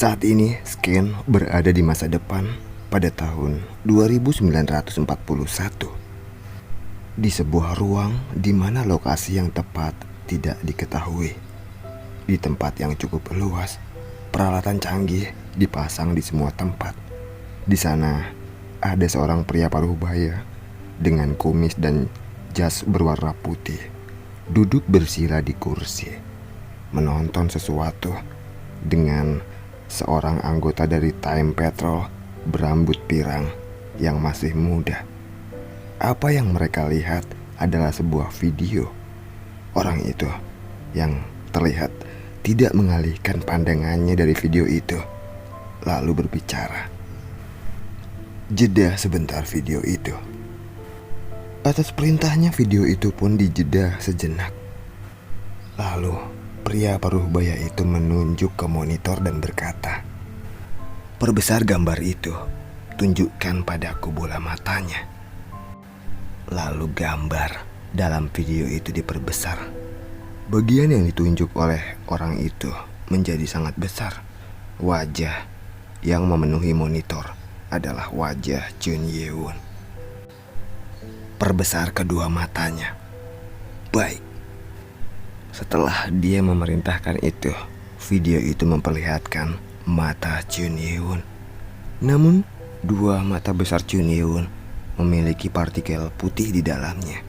Saat ini Scan berada di masa depan pada tahun 2941 di sebuah ruang di mana lokasi yang tepat tidak diketahui. Di tempat yang cukup luas, peralatan canggih dipasang di semua tempat. Di sana ada seorang pria paruh baya dengan kumis dan jas berwarna putih, duduk bersila di kursi, menonton sesuatu dengan seorang anggota dari Time Patrol berambut pirang yang masih muda. Apa yang mereka lihat adalah sebuah video. Orang itu yang terlihat tidak mengalihkan pandangannya dari video itu, lalu berbicara. Jeda sebentar video itu. Atas perintahnya video itu pun dijeda sejenak. Lalu pria paruh baya itu menunjuk ke monitor dan berkata, "Perbesar gambar itu, tunjukkan padaku bola matanya." Lalu gambar dalam video itu diperbesar. Bagian yang ditunjuk oleh orang itu menjadi sangat besar. Wajah yang memenuhi monitor adalah wajah Chun Ye-won. Perbesar kedua matanya. Baik. Setelah dia memerintahkan itu, video itu memperlihatkan mata Chun Ye-won. Namun, dua mata besar Chun Ye-won memiliki partikel putih di dalamnya.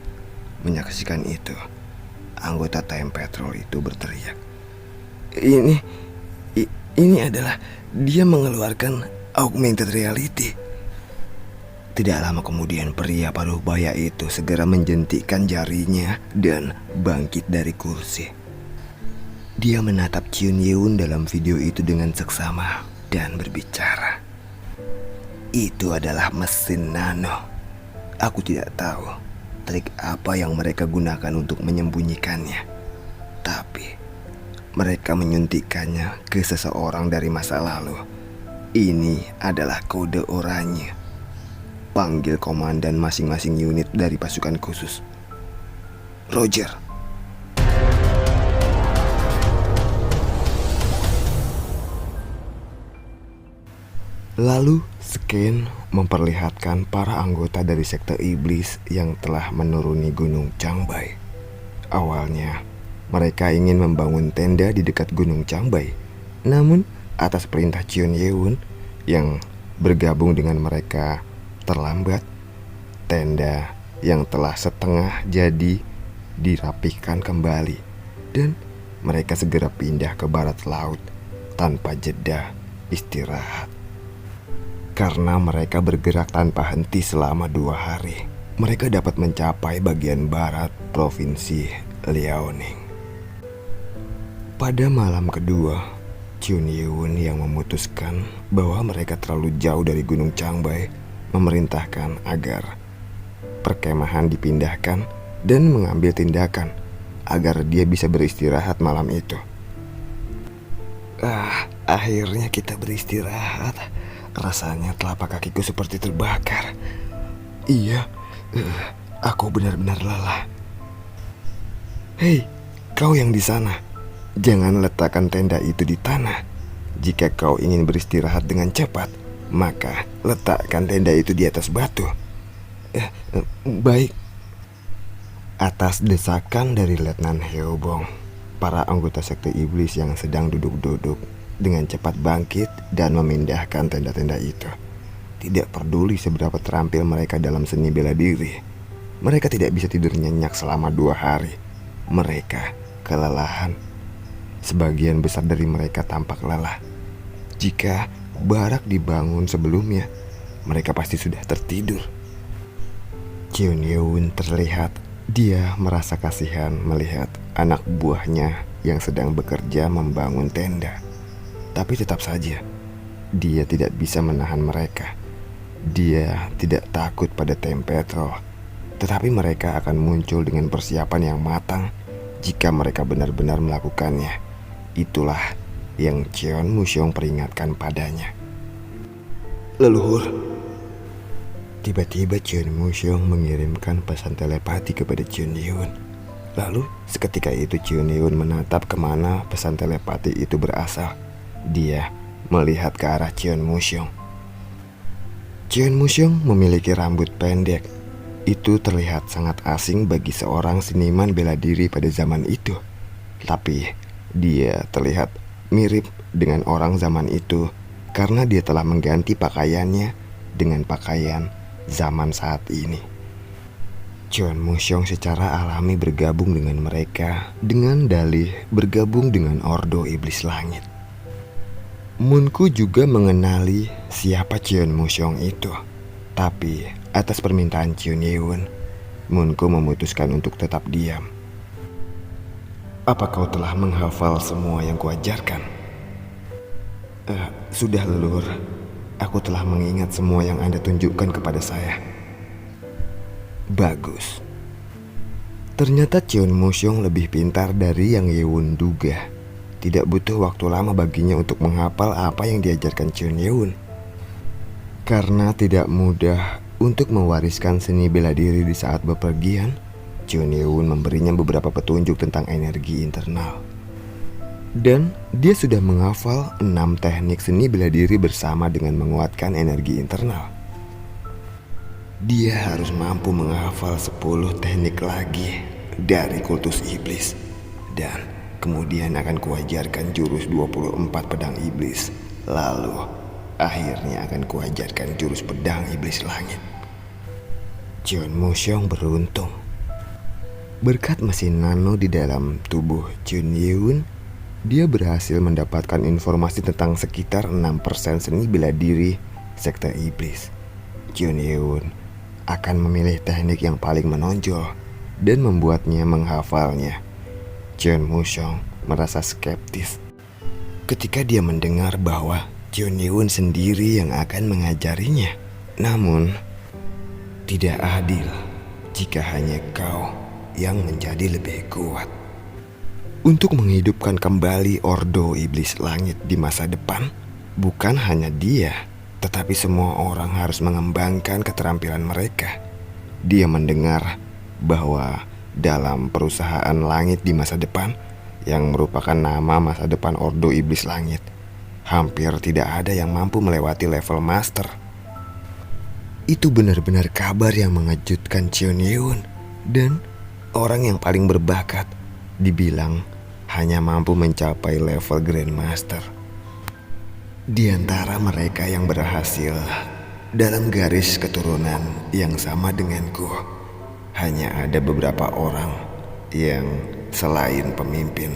Menyaksikan itu, anggota Time Patrol itu berteriak, Ini adalah dia mengeluarkan augmented reality." Tidak lama kemudian pria paruh baya itu segera menjentikkan jarinya dan bangkit dari kursi. Dia menatap Chun Ye-won dalam video itu dengan seksama dan berbicara, "Itu adalah mesin nano. Aku tidak tahu trik apa yang mereka gunakan untuk menyembunyikannya. Tapi mereka menyuntikkannya ke seseorang dari masa lalu. Ini adalah kode oranye. Panggil komandan masing-masing unit dari pasukan khusus. Roger." Lalu Scan memperlihatkan para anggota dari sekte iblis yang telah menuruni Gunung Changbai. Awalnya mereka ingin membangun tenda di dekat Gunung Changbai. Namun atas perintah Chun Ye-won yang bergabung dengan mereka terlambat, tenda yang telah setengah jadi dirapihkan kembali dan mereka segera pindah ke barat laut tanpa jeda istirahat. Karena mereka bergerak tanpa henti selama 2 hari, mereka dapat mencapai bagian barat provinsi Liaoning. Pada malam kedua, Chun Ye-won yang memutuskan bahwa mereka terlalu jauh dari Gunung Changbai memerintahkan agar perkemahan dipindahkan dan mengambil tindakan agar dia bisa beristirahat malam itu. Akhirnya kita beristirahat. Rasanya telapak kakiku seperti terbakar. Iya, aku benar-benar lelah. Hei, kau yang di sana, jangan letakkan tenda itu di tanah. Jika kau ingin beristirahat dengan cepat, maka letakkan tenda itu di atas batu. Baik. Atas desakan dari Letnan Heobong, para anggota sekte iblis yang sedang duduk-duduk dengan cepat bangkit dan memindahkan tenda-tenda itu. Tidak peduli seberapa terampil mereka dalam seni bela diri, mereka tidak bisa tidur nyenyak selama 2 hari. Mereka kelelahan. Sebagian besar dari mereka tampak lelah. Jika barak dibangun sebelumnya, mereka pasti sudah tertidur. Chun Ye-won terlihat dia merasa kasihan melihat anak buahnya yang sedang bekerja membangun tenda. Tapi tetap saja, dia tidak bisa menahan mereka. Dia tidak takut pada Time Patrol, tetapi mereka akan muncul dengan persiapan yang matang jika mereka benar-benar melakukannya. Itulah yang Cheon Musyong peringatkan padanya. Leluhur. Tiba-tiba Cheon Musyong mengirimkan pesan telepati kepada Chun Ye-won. Lalu seketika itu Chun Ye-won menatap kemana pesan telepati itu berasal. Dia melihat ke arah Cheon Musyong. Cheon Musyong memiliki rambut pendek. Itu terlihat sangat asing bagi seorang seniman bela diri pada zaman itu. Tapi dia terlihat mirip dengan orang zaman itu karena dia telah mengganti pakaiannya dengan pakaian zaman saat ini. Cheon Musyong secara alami bergabung dengan mereka dengan dalih bergabung dengan Ordo Iblis Langit. Munku juga mengenali siapa Cheon Musyong itu. Tapi atas permintaan Cheon Yeun, Munku memutuskan untuk tetap diam. Apa kau telah menghafal semua yang kuajarkan? Sudah leluhur. Aku telah mengingat semua yang Anda tunjukkan kepada saya. Bagus. Ternyata Cheon Musyong lebih pintar dari yang Yeun duga. Tidak butuh waktu lama baginya untuk menghafal apa yang diajarkan Cheon Yeun. Karena tidak mudah untuk mewariskan seni bela diri di saat bepergian, Cheon Yeun memberinya beberapa petunjuk tentang energi internal. Dan dia sudah menghafal 6 teknik seni bela diri bersama dengan menguatkan energi internal. Dia harus mampu menghafal 10 teknik lagi dari kultus iblis. Dan kemudian akan kuajarkan jurus 24 pedang iblis. Lalu akhirnya akan kuajarkan jurus pedang iblis langit. Cheon Musyong beruntung. Berkat mesin nano di dalam tubuh Cheon Yeun, dia berhasil mendapatkan informasi tentang sekitar 6% seni bela diri sekte iblis. Cheon Yeun akan memilih teknik yang paling menonjol dan membuatnya menghafalnya. Cheon Musyong merasa skeptis ketika dia mendengar bahwa Cheon Yeun sendiri yang akan mengajarinya. Namun, tidak adil jika hanya kau yang menjadi lebih kuat. Untuk menghidupkan kembali Ordo Iblis Langit di masa depan, bukan hanya dia, tetapi semua orang harus mengembangkan keterampilan mereka. Dia mendengar bahwa dalam perusahaan langit di masa depan, yang merupakan nama masa depan Ordo Iblis Langit, hampir tidak ada yang mampu melewati level master. Itu benar-benar kabar yang mengejutkan Cheon Yeun. Dan orang yang paling berbakat dibilang hanya mampu mencapai level Grandmaster. Di antara mereka yang berhasil dalam garis keturunan yang sama denganku, hanya ada beberapa orang yang selain pemimpin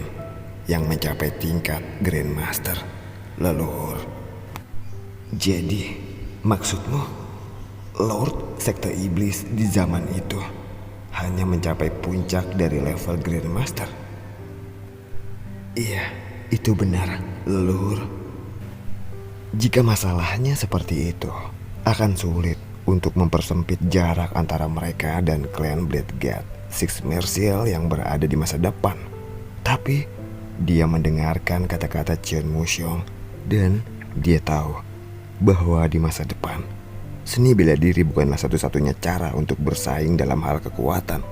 yang mencapai tingkat Grandmaster, leluhur. Jadi, maksudmu Lord Sekte Iblis di zaman itu hanya mencapai puncak dari level Grandmaster? Iya, itu benar, leluhur. Jika masalahnya seperti itu, akan sulit untuk mempersempit jarak antara mereka dan klan Blade God Six Mercial yang berada di masa depan. Tapi dia mendengarkan kata-kata Cheon Musyong dan dia tahu bahwa di masa depan seni bela diri bukanlah satu-satunya cara untuk bersaing dalam hal kekuatan.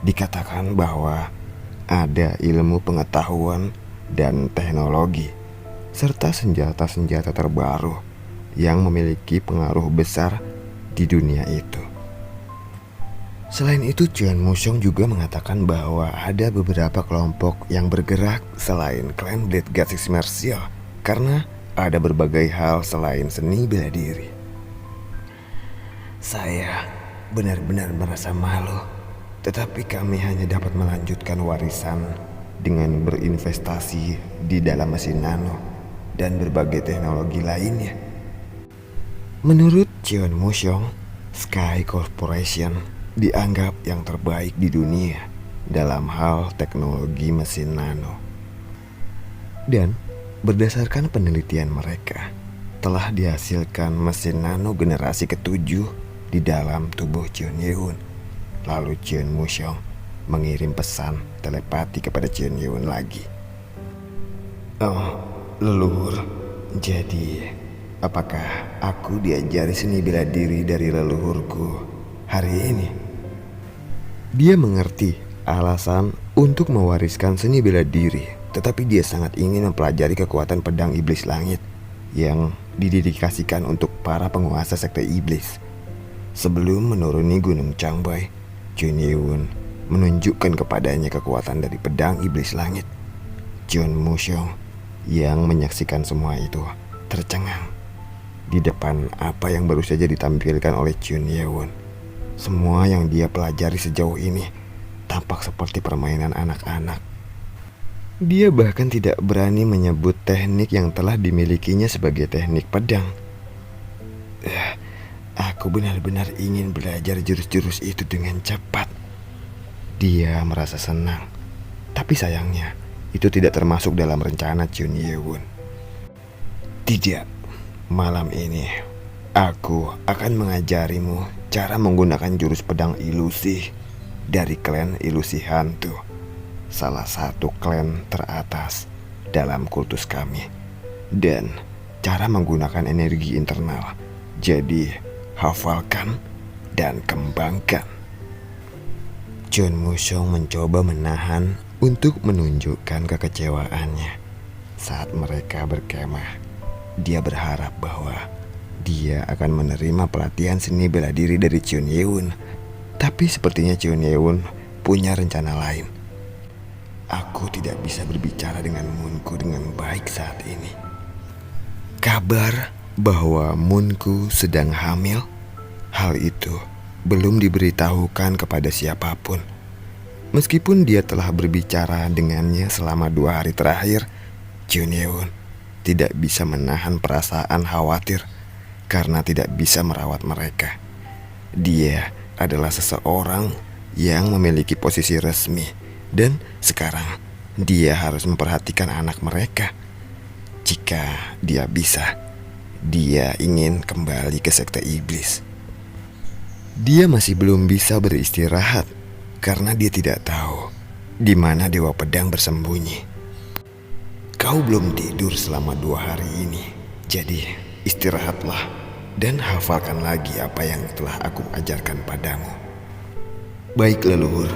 Dikatakan bahwa ada ilmu pengetahuan dan teknologi serta senjata-senjata terbaru yang memiliki pengaruh besar di dunia itu. Selain itu, Cheon Musyong juga mengatakan bahwa ada beberapa kelompok yang bergerak selain klan Blade God Six Mercial karena ada berbagai hal selain seni bela diri. Saya benar-benar merasa malu, tetapi kami hanya dapat melanjutkan warisan dengan berinvestasi di dalam mesin nano dan berbagai teknologi lainnya. Menurut Cheon Musyong, Sky Corporation dianggap yang terbaik di dunia dalam hal teknologi mesin nano. Dan berdasarkan penelitian mereka, telah dihasilkan mesin nano generasi ke-7 di dalam tubuh Cheon Yeun. Lalu Cheon Musyong mengirim pesan telepati kepada Cheon Yeun lagi. Oh, leluhur, jadi apakah aku diajari seni bela diri dari leluhurku hari ini? Dia mengerti alasan untuk mewariskan seni bela diri, tetapi dia sangat ingin mempelajari kekuatan pedang iblis langit. yang didedikasikan untuk para penguasa sekte iblis. Sebelum menuruni Gunung Changbai, Chun Ye-won menunjukkan kepadanya kekuatan dari pedang iblis langit. Chun Mushong yang menyaksikan semua itu tercengang di depan apa yang baru saja ditampilkan oleh Chun Ye-won. Semua yang dia pelajari sejauh ini tampak seperti permainan anak-anak. Dia bahkan tidak berani menyebut teknik yang telah dimilikinya sebagai teknik pedang. Aku benar-benar ingin belajar jurus-jurus itu dengan cepat. Dia merasa senang, tapi sayangnya itu tidak termasuk dalam rencana Chun Ye-won. Tidak, malam ini aku akan mengajarimu cara menggunakan jurus pedang ilusi dari klan ilusi hantu, salah satu klan teratas dalam kultus kami, dan cara menggunakan energi internal. Jadi hafalkan dan kembangkan. Chun Mushong mencoba menahan untuk menunjukkan kekecewaannya saat mereka berkemah. Dia berharap bahwa dia akan menerima pelatihan seni bela diri dari Chun Ye-won. Tapi sepertinya Chun Ye-won punya rencana lain. Aku tidak bisa berbicara dengan Moonku dengan baik saat ini. Kabar bahwa Moonku sedang hamil, hal itu belum diberitahukan kepada siapapun. Meskipun dia telah berbicara dengannya selama 2 hari terakhir, Chun Ye-won tidak bisa menahan perasaan khawatir karena tidak bisa merawat mereka. Dia adalah seseorang yang memiliki posisi resmi, dan sekarang dia harus memperhatikan anak mereka. Jika dia bisa, dia ingin kembali ke sekte iblis. Dia masih belum bisa beristirahat karena dia tidak tahu di mana Dewa Pedang bersembunyi. Kau belum tidur selama 2 hari ini, jadi istirahatlah dan hafalkan lagi apa yang telah aku ajarkan padamu. Baik leluhur.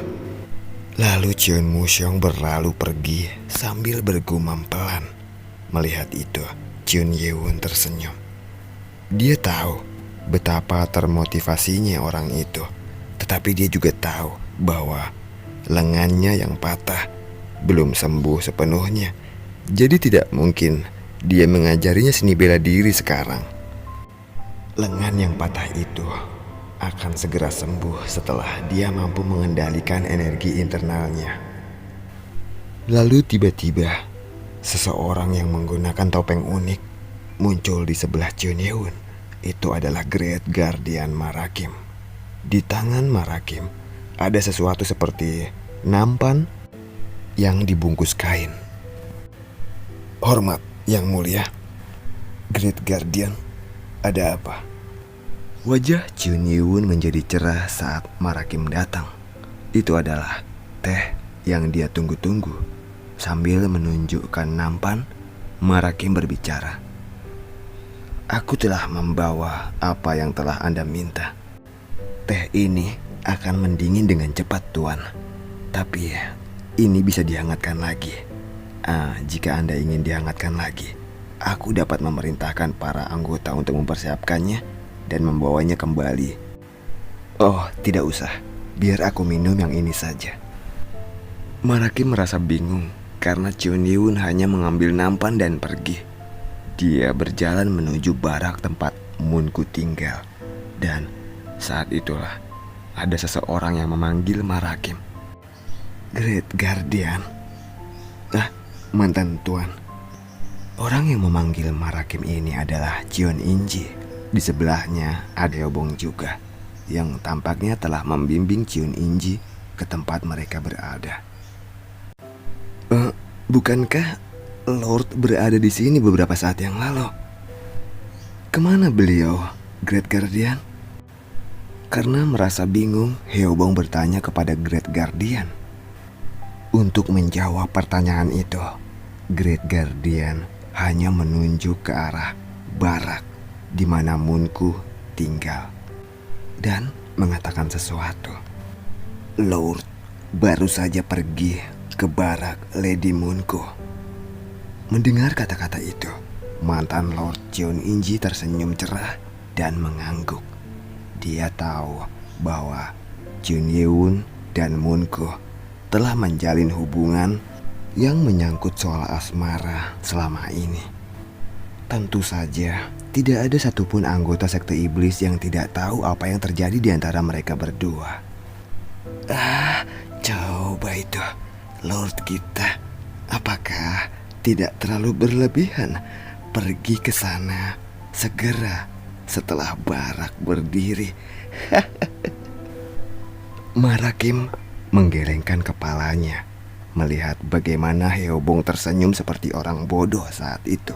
Lalu Chun Mushong berlalu pergi sambil bergumam pelan. Melihat itu, Chun Ye-won tersenyum. Dia tahu betapa termotivasinya orang itu, tetapi dia juga tahu bahwa lengannya yang patah belum sembuh sepenuhnya. Jadi tidak mungkin dia mengajarinya seni bela diri sekarang. Lengan yang patah itu akan segera sembuh setelah dia mampu mengendalikan energi internalnya. Lalu tiba-tiba seseorang yang menggunakan topeng unik muncul di sebelah Chun Ye-won. Itu adalah Great Guardian Marakim. Di tangan Marakim ada sesuatu seperti nampan yang dibungkus kain. Hormat yang mulia, Great Guardian, ada apa? Wajah Chun Ye-won menjadi cerah saat Marakim datang. Itu adalah teh yang dia tunggu-tunggu. Sambil menunjukkan nampan, Marakim berbicara. Aku telah membawa apa yang telah Anda minta. Teh ini akan mendingin dengan cepat, Tuan. Tapi ini bisa dihangatkan lagi. Jika Anda ingin dihangatkan lagi, aku dapat memerintahkan para anggota untuk mempersiapkannya dan membawanya kembali. Oh, tidak usah. Biar aku minum yang ini saja. Marakim merasa bingung karena Chun Ye-won hanya mengambil nampan dan pergi. Dia berjalan menuju barak tempat Moonku tinggal. Dan saat itulah ada seseorang yang memanggil Marakim. Great Guardian. Mantan Tuan. Orang yang memanggil Marakim ini adalah Jeon In-ji. Di sebelahnya ada Yeobong juga, yang tampaknya telah membimbing Jeon In-ji ke tempat mereka berada. Bukankah Lord berada di sini beberapa saat yang lalu? Kemana beliau, Great Guardian? Karena merasa bingung, Yeobong bertanya kepada Great Guardian. Untuk menjawab pertanyaan itu, Great Guardian hanya menunjuk ke arah barak di mana Moonku tinggal dan mengatakan sesuatu. Lord baru saja pergi ke barak Lady Moonku. Mendengar kata-kata itu, Mantan Lord Jeon Inji tersenyum cerah dan mengangguk. Dia tahu bahwa Jun Yeun dan Moonko telah menjalin hubungan yang menyangkut soal asmara selama ini. Tentu saja tidak ada satupun anggota sekte iblis yang tidak tahu apa yang terjadi di antara mereka berdua. Coba itu Lord kita, apakah tidak terlalu berlebihan pergi ke sana segera setelah Barak berdiri? Marakim menggelengkan kepalanya melihat bagaimana Heobong tersenyum seperti orang bodoh saat itu.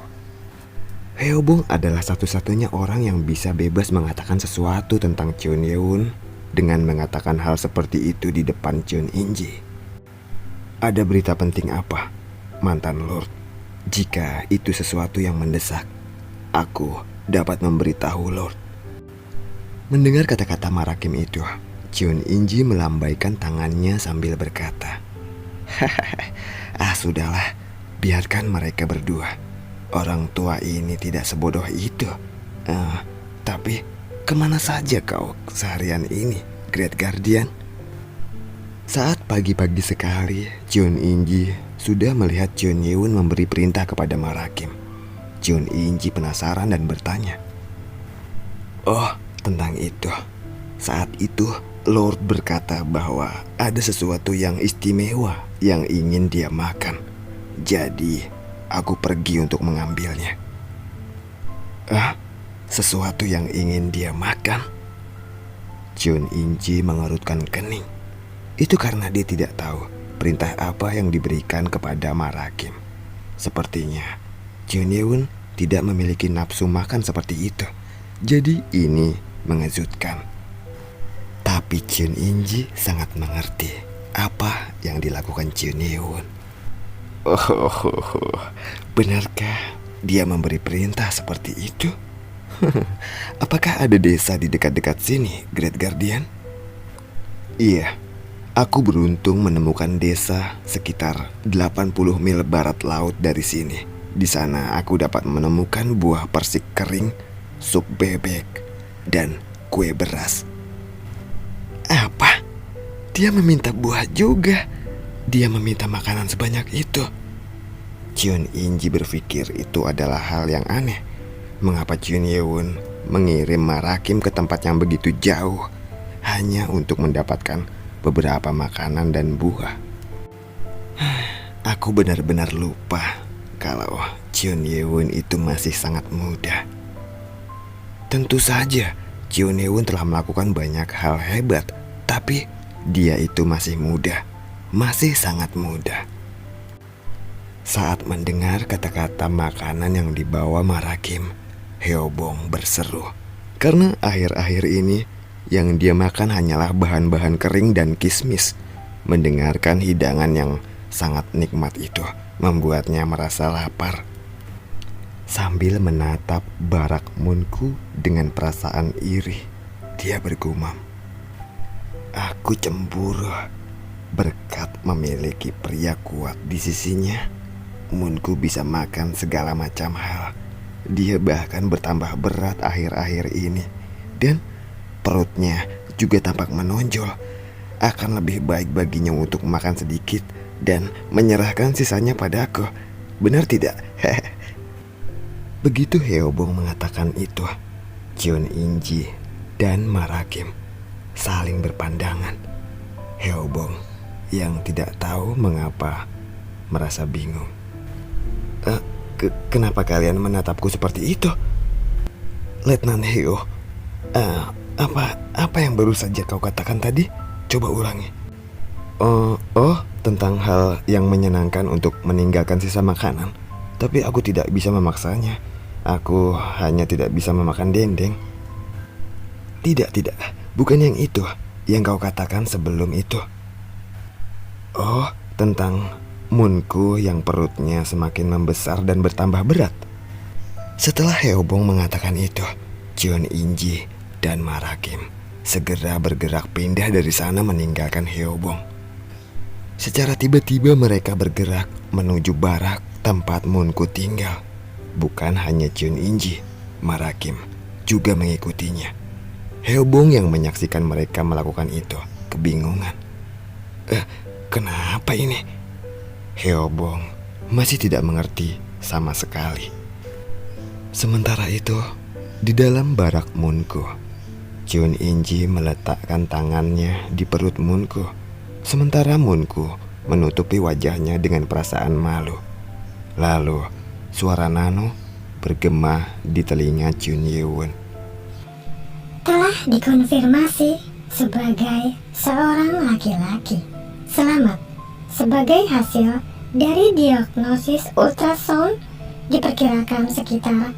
Heobong adalah satu-satunya orang yang bisa bebas mengatakan sesuatu tentang Jeon Yeun dengan mengatakan hal seperti itu di depan Jeon Inji. Ada berita penting apa, mantan Lord? Jika itu sesuatu yang mendesak, aku dapat memberitahu Lord. Mendengar kata-kata Marakim itu, Jeon Inji melambaikan tangannya sambil berkata, sudahlah, biarkan mereka berdua. Orang tua ini tidak sebodoh itu. Tapi kemana saja kau seharian ini, Great Guardian? Saat pagi-pagi sekali, Jeon Inji sudah melihat Jeon Yeun memberi perintah kepada Marakim. Jeon Inji penasaran dan bertanya, "Oh, tentang itu. Saat itu Lord berkata bahwa ada sesuatu yang istimewa yang ingin dia makan. Jadi aku pergi untuk mengambilnya." Sesuatu yang ingin dia makan? Jeon Inji mengerutkan kening. Itu karena dia tidak tahu perintah apa yang diberikan kepada Marakim. Sepertinya Jeon Yeun tidak memiliki nafsu makan seperti itu. Jadi ini mengejutkan. Tapi Jeon Inji sangat mengerti apa yang dilakukan Jeon Yeun. Benarkah dia memberi perintah seperti itu? Apakah ada desa di dekat-dekat sini, Great Guardian? Iya, aku beruntung menemukan desa sekitar 80 mil barat laut dari sini. Di sana aku dapat menemukan buah persik kering, sup bebek, dan kue beras. Apa? Dia meminta buah juga. Dia meminta makanan sebanyak itu. Jeon Inji berpikir itu adalah hal yang aneh. Mengapa Jeon Yeun mengirim Marakim ke tempat yang begitu jauh hanya untuk mendapatkan beberapa makanan dan buah? Aku benar-benar lupa kalau Jeon Yeun itu masih sangat muda. Tentu saja Jeon Yeun telah melakukan banyak hal hebat, tapi dia itu masih muda, masih sangat muda. Saat mendengar kata-kata makanan yang dibawa Marakim, Heobong berseru. Karena akhir-akhir ini yang dia makan hanyalah bahan-bahan kering dan kismis. Mendengarkan hidangan yang sangat nikmat itu membuatnya merasa lapar. Sambil menatap Barak Moonko dengan perasaan iri, dia bergumam, "Aku cemburu. Berkat memiliki pria kuat di sisinya, Moonko bisa makan segala macam hal. Dia bahkan bertambah berat akhir-akhir ini. Dan perutnya juga tampak menonjol. Akan lebih baik baginya untuk makan sedikit dan menyerahkan sisanya padaku. Benar tidak?" Begitu Heobong mengatakan itu, Jeon Inji dan Marakim saling berpandangan. Heobong yang tidak tahu mengapa merasa bingung. Kenapa kalian menatapku seperti itu? Letnan Heo, apa yang baru saja kau katakan tadi? Coba ulangi. Tentang hal yang menyenangkan untuk meninggalkan sisa makanan. Tapi aku tidak bisa memaksanya. Aku hanya tidak bisa memakan dendeng. Tidak, bukan yang itu yang kau katakan sebelum itu. Tentang Moonko yang perutnya semakin membesar dan bertambah berat. Setelah Heobong mengatakan itu, Jeon Inji dan Marakim segera bergerak pindah dari sana meninggalkan Heobong. Secara tiba-tiba mereka bergerak menuju barak tempat Moonko tinggal. Bukan hanya Chun Inji, Marakim juga mengikutinya. Heobong yang menyaksikan mereka melakukan itu kebingungan. Kenapa ini? Heobong masih tidak mengerti sama sekali. Sementara itu, di dalam barak Munko, Chun Inji meletakkan tangannya di perut Munko, sementara Munko menutupi wajahnya dengan perasaan malu. Lalu, suara Nano bergema di telinga Chun Yewon. Telah dikonfirmasi sebagai seorang laki-laki. Selamat. Sebagai hasil dari diagnosis ultrasound, diperkirakan sekitar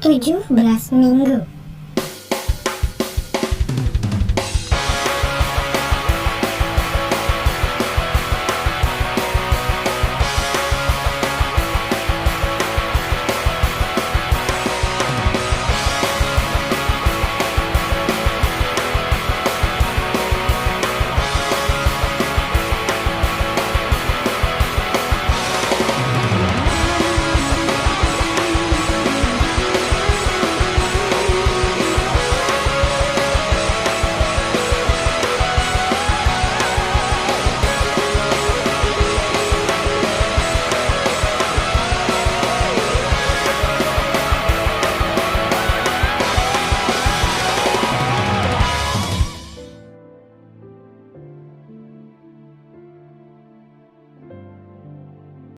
17 minggu.